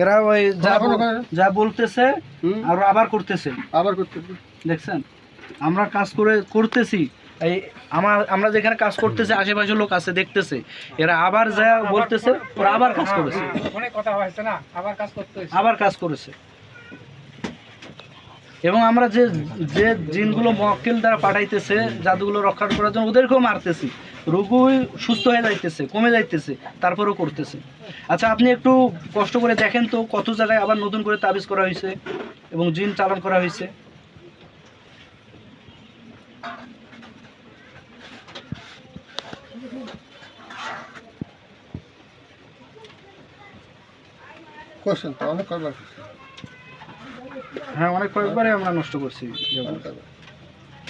এরা ওই যা বলতেছে আর আবার করতেছে দেখছেন আমরা কাজ করতেছি এই আমরা যেখানে কাজ করতেছি আশেপাশে লোক আছে দেখতেছে এরা আবার যা বলতেছে ওরা আবার কাজ করেছে অনেক কথা হয়েছে না আবার কাজ করেছে এবং আমরা যে যে জিনগুলো মক্কেল দ্বারা পাঠাইতেছে জাদুগুলো রক্ষা করার জন্য ওদেরকেও মারতেছি রোগী সুস্থ হয়ে যাইতেছে কমে যাইতেছে তারপরেও করতেছে আচ্ছা আপনি একটু কষ্ট করে দেখেন তো কত জায়গায় আবার নতুন করে তাবিজ করা হয়েছে এবং জিন চালান করা হয়েছে হ্যাঁ অনেক কয়েকবারে আমরা নষ্ট করছি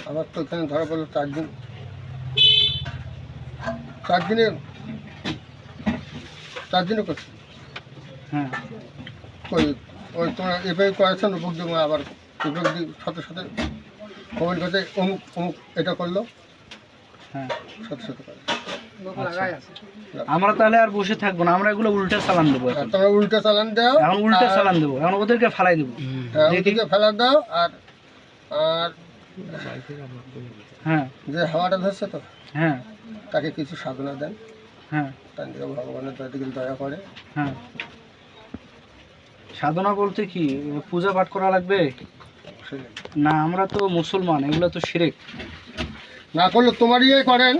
আমার তো এখানে ধরা পড়লো 4 দিনে করছি হ্যাঁ ওই তোমরা এভাবে করেছেন উপর দিয়ে আবার উপর দিয়ে সাথে সাথে কমেন্ট করতে অমুক অমুক এটা করলো হ্যাঁ সাথে সাথে করে আমরা তাহলে আর বসে থাকবো না আমরা এগুলো উল্টে চালান দেবো তোমরা উল্টে চালান দাও এখন উল্টে চালান দেবো এখন ওদেরকে ফেলাই দেবো ওদিকে ফেলা দাও আর আর হ্যাঁ যে হাওয়াটা ধরছে তো হ্যাঁ তাকে কিছু সাধনা দেন হ্যাঁ তার দিকে ভগবানের দিকে দয়া করে হ্যাঁ সাধনা বলতে কি পূজা পাঠ করা লাগবে না আমরা তো মুসলমান এগুলো তো শিরক না করলে তোমারই করেন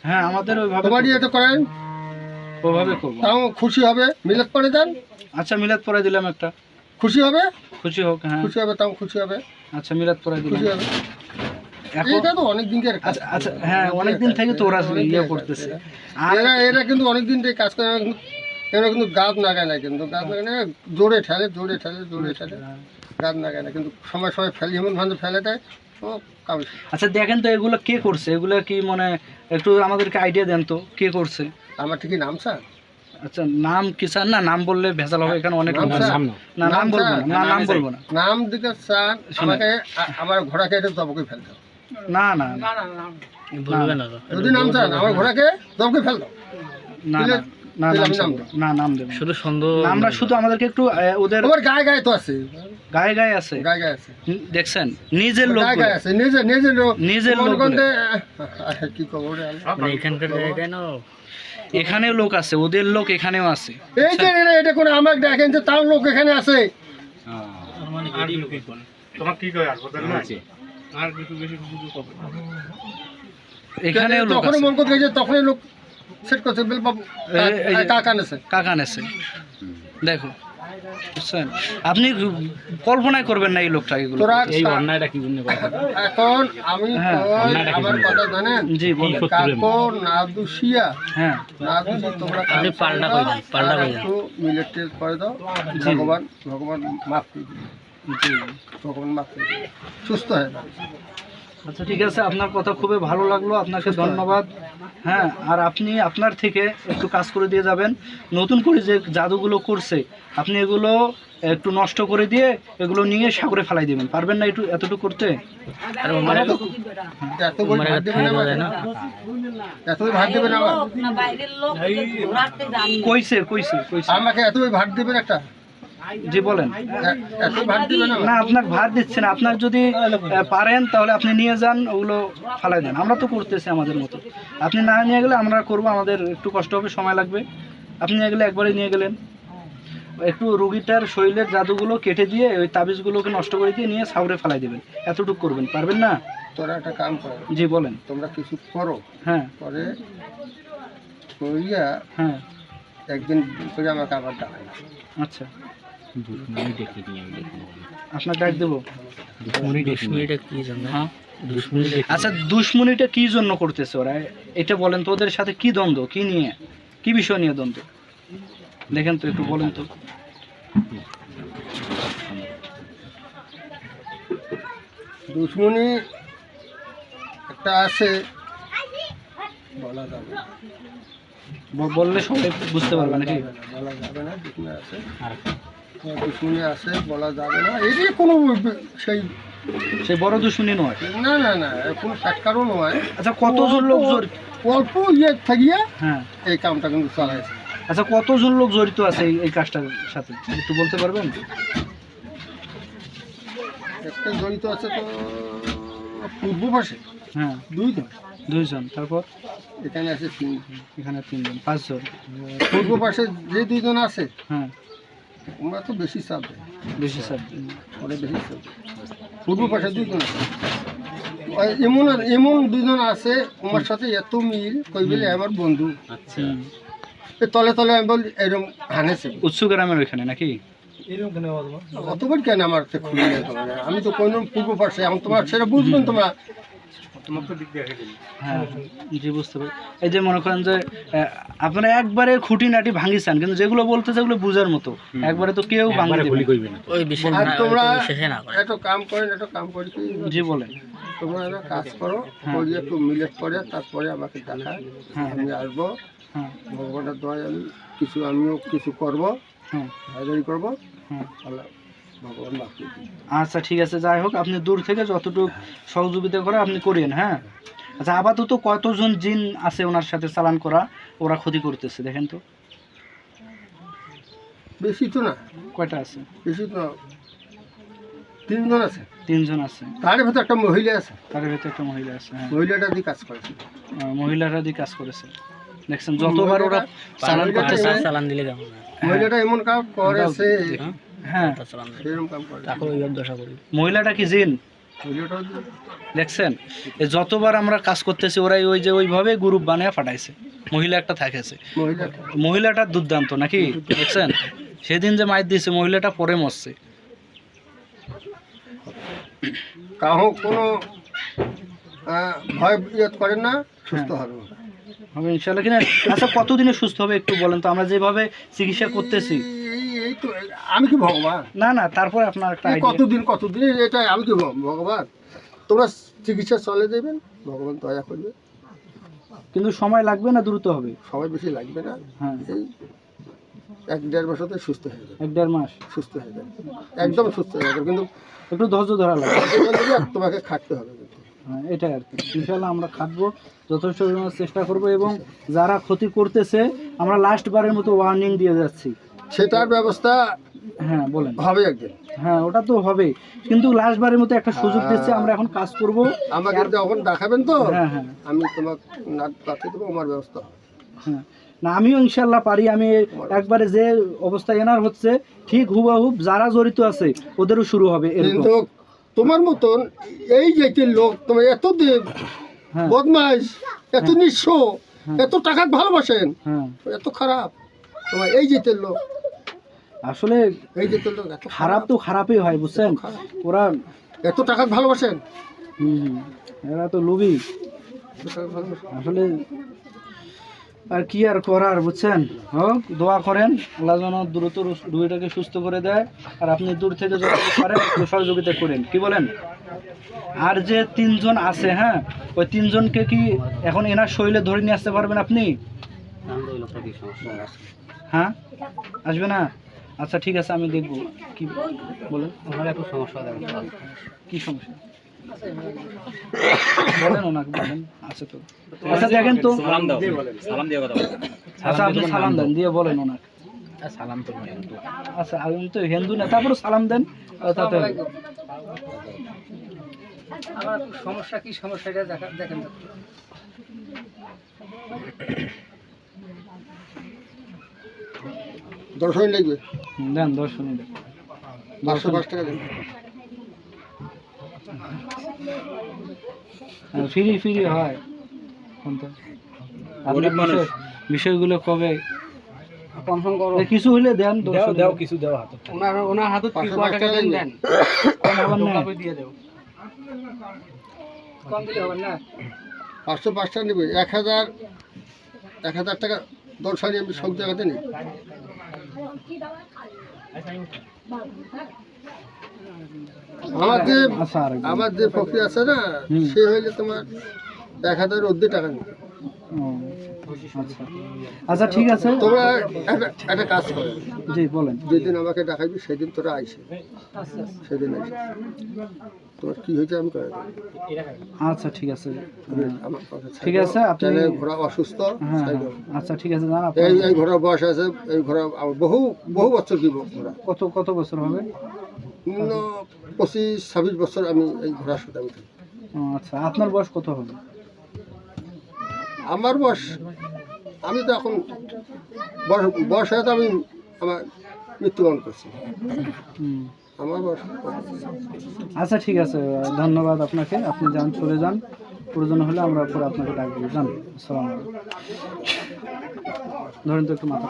হ্যাঁ আমাদের ওইভাবে তোমারই এটা করেন ওইভাবে করবো তাও খুশি হবে মিলাদ করে দেন আচ্ছা মিলাদ পড়াই দিলাম একটা খুশি হবে খুশি হোক হ্যাঁ খুশি হবে তাও খুশি হবে আচ্ছা মিলাদ পড়াই দিলাম খুশি হবে এটা তো অনেক দিনকার কাজ আচ্ছা আচ্ছা হ্যাঁ অনেক দিন থেকে তো ওরা ইয়ে করতেছে আর এরা কিন্তু অনেক দিন থেকে কাজ করে এরা কিন্তু গাছ লাগায় না কিন্তু গাছ লাগায় না জোরে ঠেলে গাছ লাগায় না কিন্তু সময় ফেলে এমন ভাবে ফেলে দেয় ও কাজ। আচ্ছা দেখেন তো এগুলো কে করছে এগুলো কি মানে একটু আমাদেরকে আইডিয়া দেন তো কে করছে আমার ঠিকই নাম স্যার আচ্ছা নাম কি স্যার না নাম বললে ভেজাল হবে এখানে অনেক না নাম বলবো না নাম বলবো না নাম দিকে স্যার আমাকে আমার ঘোড়াকে এটা দবকে ফেলতে হবে না না যদি নাম চান আমার ঘোড়াকে দবকে ফেল দাও না না না নাম দেব শুধু সন্দেহ আমরা শুধু আমাদেরকে একটু ওদের গায়ে তো আছে গায়ে আছে দেখছেন নিজের লোক গায়ে আছে নিজের লোক কি খবর এখানকার জায়গায় না এখানেও লোক আছে ওদের লোক এখানেও আছে এই যে এটা কোন আমাকে দেখেন যে তার লোক এখানে আছে তোমার কি কয় আর বলেন না আর কিছু বেশি কিছু হবে এখানেও লোক আছে তখন মন করতে যে তখনই লোক সেট করছে বেল বাবু কাকা নেছে দেখো বুঝছেন আপনি কল্পনাই করবেন না এই লোকটা এগুলো এই অন্যায়টা কি জন্য করে এখন আমি আমার কথা জানেন জি বলেন কাকো নাদুশিয়া হ্যাঁ নাদুশি তোমরা আপনি পাল্টা কই একটু মিলিটারি করে দাও ভগবান মাফ করে দিবে জি ভগবান মাফ করে দিবে সুস্থ হয়ে যাবে আচ্ছা ঠিক আছে আপনার কথা খুবই ভালো লাগলো আপনাকে ধন্যবাদ হ্যাঁ আর আপনি আপনার থেকে একটু কাজ করে দিয়ে যাবেন নতুন করে যে জাদুগুলো করছে আপনি এগুলো একটু নষ্ট করে দিয়ে এগুলো নিয়ে সাগরে ফেলাই দিবেন পারবেন না একটু এতটুকু করতে কইছে আমাকে এত ভাত দেবেন একটা জি বলেন না আপনার ভার দিচ্ছে না আপনার যদি পারেন তাহলে আপনি নিয়ে যান ওগুলো ফালাই দেন আমরা তো করতেছি আমাদের মতো আপনি না নিয়ে গেলে আমরা করব আমাদের একটু কষ্ট হবে সময় লাগবে আপনি নিয়ে গেলে একবারে নিয়ে গেলেন একটু রুগীটার শরীরের জাদুগুলো কেটে দিয়ে ওই তাবিজগুলোকে নষ্ট করে দিয়ে নিয়ে সাগরে ফেলাই দেবেন এতটুকু করবেন পারবেন না তোরা একটা কাম করো জি বলেন তোমরা কিছু করো হ্যাঁ পরে করিয়া হ্যাঁ একদিন করে আমাকে আবার ডাকাই আচ্ছা আপনার ডাক দেবো আচ্ছা দুশ্মনীটা কি জন্য করতেছে ওরা এটা বলেন তো ওদের সাথে কি দ্বন্দ্ব কি নিয়ে কি বিষয় নিয়ে দ্বন্দ্ব দেখেন তো একটু বলেন তো দুশ্মনী একটা আছে বলা যাবে বললে সবাই বুঝতে পারবে নাকি বলা যাবে না দুশ্মনী আছে বলা যাবে না এই যে কোনো সেই বড় দুশ্মনী নয় না কোনো ফ্যাক্টরও নয় আচ্ছা কতজন লোক অল্প ইয়ে থাকিয়ে হ্যাঁ এই কামটা কিন্তু চালাইছে আচ্ছা, কতজন লোক জড়িত আছে এই কাজটার সাথে একটু বলতে পারবেন? একটা জড়িত আছে তো পূর্ব পাশে হ্যাঁ, 2জন। তারপর এখানে আছে 3। এখানে 3জন, 5জন। পূর্ব পাশে যে 2জন আছে হ্যাঁ, ওরা তো বেশি চাপ দেয়, বেশি স্যার। ওরা বেশি চাপ দেয়। পূর্ব পাশে 2জন আছে, ওই এমন 2জন আছে আমার সাথে এত মিল কই বলে আমার বন্ধু। আচ্ছা, এ তলে তলে আমি বলি এরকম হানেছে উৎসু গ্রামের ওইখানে নাকি? অতবার কেন আমার তো খুলে নেই তোমার, আমি তো কোন পূর্ব পাশে, এখন তোমার সেটা বুঝবেন তোমরা। হ্যাঁ, জি বুঝতে পারি। এই যে মনে করেন যে আপনারা একবারে খুঁটিনাটি ভাঙিছেন, কিন্তু যেগুলো বলতে যেগুলো বুঝার মতো একবারে তো কেউ ভাঙি দেবে ভুলি না। করবি না। ওই বিষয় আর তোমরা শেষে না করে। একটু কাম করেন, একটু কাম করি কি জি বলেন। তোমরা একটা কাজ করো, করিয়ে একটু মিলেট করে তারপরে আমাকে দেখা, আমি আসবো। হ্যাঁ, ভগবানের দয়ায় আমিও কিছু করবো, হ্যাঁ, হাজারি করবো, হ্যাঁ। আল্লাহ ভগবান বাকি। আচ্ছা ঠিক আছে, যাই হোক আপনি দূর থেকে যতটুকু সহযোগিতা করে আপনি করেন। হ্যাঁ, আচ্ছা, আপাতত কতজন জিন আছে ওনার সাথে চালান করা, ওরা ক্ষতি করতেছে দেখেন তো? বেশি তো না, কয়টা আছে? বেশি তো 3জন আছে, 3জন আছে। তার ভেতর একটা মহিলা আছে, তার ভেতরে একটা মহিলা আছে। হ্যাঁ, মহিলাটা দিয়ে কাজ করেছে। মহিলারা দিয়ে কাজ করেছে। দেখছেন যতবার ওরা চালান করতেছে। চালান দিলে কেমন হয়? মহিলাটা এমন কাজ করেছে, হ্যাঁ, চালান দিলে এরকম কাম করে তাকে ওই দশা করি। মহিলাটা কি জিন? মহিলাটাও দেখছেন এই যতবার আমরা কাজ করতেছি ওরাই ওই যে ওইভাবে গ্রুপ বানিয়ে পাঠাইছে। মহিলা একটা থাকেছে, মহিলাটা মহিলাটা দুর্দান্ত নাকি? দেখছেন সেদিন যে মাইর দিয়েছে মহিলাটা পরে মরছে। কাহো কোনো ভয় ইয়ত করেন না, সুস্থ হবে। হবে ইনশাল্লাহ কিনা? আচ্ছা, কতদিনে সুস্থ হবে একটু বলেন তো, আমরা যেভাবে চিকিৎসা করতেছি। এই তো আমি কি ভগবান? না না, তারপরে আপনার একটা idea। কতদিন এটা আমি কি ভগবান? তোমরা চিকিৎসা চলে দেবেন, ভগবান দয়া করবে। কিন্তু সময় লাগবে না, দ্রুত হবে? সবাই বেশি লাগবে না, হ্যাঁ, এই 1-1.5 বছরতে সুস্থ হয়ে যাবে, 1-1.5 মাস সুস্থ হয়ে যাবে, একদম সুস্থ হয়ে যাবে। কিন্তু একটু ধৈর্য ধরা লাগবে। এখান থেকে তোমাকে খাটতে হবে কিন্তু। হ্যাঁ, এটাই আর কি। ইনশাল্লাহ আমরা খাটবো, যথেষ্ট পরিমাণে চেষ্টা করব, এবং যারা ক্ষতি করতেছে আমরা লাস্ট বারের মতো ওয়ার্নিং দিয়ে যাচ্ছি। সেটার ব্যবস্থা হ্যাঁ বলেন। হবে একদিন। হ্যাঁ, ওটা তো হবে, কিন্তু লাস্ট বারের মতো একটা সুযোগ দিচ্ছে, আমরা এখন কাজ করব। আমাকে যখন দেখাবেন তো হ্যাঁ, হ্যাঁ, আমি তোমাকে নাট পাঠিয়ে দেবো, আমার ব্যবস্থা হবে। হ্যাঁ। না, আমিও ইনশাল্লাহ পারি। আমি একবারে যে অবস্থা এনার হচ্ছে ঠিক হুবাহুব যারা জড়িত আছে ওদেরও শুরু হবে এরকম। কিন্তু তোমার মতন এই যে লোক, তোমার এত হ্যাঁ, বদমাইশ, এত নিঃস্ব, এত টাকা ভালোবাসেন, হ্যাঁ। এত খারাপ তোমার এই যে লোক, আসলে এই যে লোক এত খারাপ তো খারাপই হয় বুঝছেন, ওরা এত টাকা ভালোবাসেন, এরা তো লোভী এত টাকা ভালোবাসেন। আসলে। আর কি আর করার বুঝছেন, হোক দোয়া করেন আল্লাহ যেন দ্রুত রুগীটাকে সুস্থ করে দেয়, আর আপনি দূর থেকে যত পারেন একটু সহযোগিতা করেন, কি বলেন? আর যে 3জন আছে, হ্যাঁ, ওই 3জনকে কি এখন এনার শরীরে ধরে নিয়ে আসতে পারবেন আপনি? হ্যাঁ, আসবে না? আচ্ছা ঠিক আছে, আমি দেখবো। কি বলেন? আমার একটু সমস্যা কি সমস্যা বলেন, ওনাকে বলেন। আচ্ছা তো, আচ্ছা দেখেন তো, সালাম দাও, সালাম দিয়ে কথা বলো। আচ্ছা আপনি সালাম দেন, দিয়ে বলেন ওনাকে। সালাম তো আচ্ছা, আমি তো হিন্দু না, তারপরে সালাম দেন, তাতে হবে। আমার সমস্যা কি, সমস্যাটা দেখেন। দর্শন লাগবে, দেন 10 মিনিট। 505 টাকা দেন। ফ্রি ফ্রি হয় কোনটা? আপনার বিষয়গুলো কবে কনফার্ম করো, কিছু হলে দেন, দাও কিছু দাও হাতে। ওনার হাতত 505 টাকা দেন। দিয়ে দেব, কম দিলে হবে না। 505 টাকা নেবে, 1000 টাকা দর্শনে আমি সব জায়গাতে নিই। আচ্ছা, আর আমার যে ফকির আছে না, সে হইলে তোমার 1000 অর্ধে টাকা নেবে। আচ্ছা আচ্ছা ঠিক আছে, তোমরা একটা কাজ করো, জি বলেন। যেদিন আমাকে দেখাবি সেদিন তোরা আইসে, সেদিন আইসে তোমার কি হয়েছে আমি করে দেবো। আচ্ছা ঠিক আছে, আমার কথা ঠিক আছে, আপনি তাহলে ঘোড়া অসুস্থ, হ্যাঁ ছাই হ্যাঁ, দাও। আচ্ছা ঠিক আছে জান, এই ঘোড়া বয়স আছে, এই ঘোড়া আমার বহু বহু বছর কি ঘোড়া, কত বছর হবে? 25-26 বছর আমি এই ঘোড়ার সাথে আমি থাকি। আচ্ছা আপনার বয়স কত হবে? আমার বয়স, আমি তো এখন বয়স হয়ে তো আমি আমার মৃত্যুবরণ করছি, হুম। আমার বয়স। আচ্ছা ঠিক আছে, ধন্যবাদ আপনাকে, আপনি যান, চলে যান, প্রয়োজন হলে আমরা পরে আপনাকে ডাক দিব, যান। আসসালামু আলাইকুম। ধরেন তো একটু মাথা